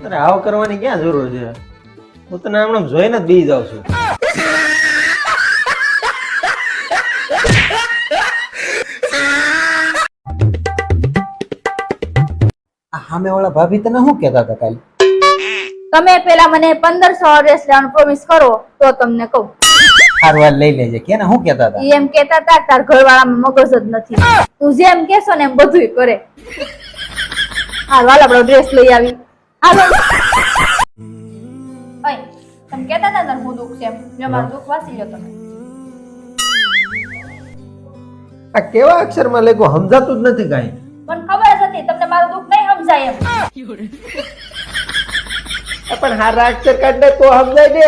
અરે આવ કરવાની ક્યાં જરૂર છે? હું તને હમણાં જોઈને જ બી જાઉં છું. સામે વાળા ભાભી તને શું કહેતા હતા કાલે? તમે પેલા મને 1500 ડ્રેસ લેવાનું પ્રોમિસ કરો તો તમને કહું. હારવાર લઈ લેજે. કેને શું કહેતા હતા? ઈ એમ કહેતા હતા કે તાર ઘરવાળામાં મગજ જ નથી, તું જેમ કહેશો ને એમ બધુંય કરે. હાલ આપણો ડ્રેસ લઈ આવી. હાલો ઓય, તમે કહેતા હતા ને હું દુઃખ છે એમ, જો મારું દુઃખ વાસી લ્યો તમે. આ કેવા અક્ષરમાં લખ્યું સમજાતું જ નથી કાંઈ. મને ખબર જ હતી તમને મારું દુઃખ નહીં સમજાય એમ. પણ હારા અક્ષર કાઢ દે તો સમજાય દે.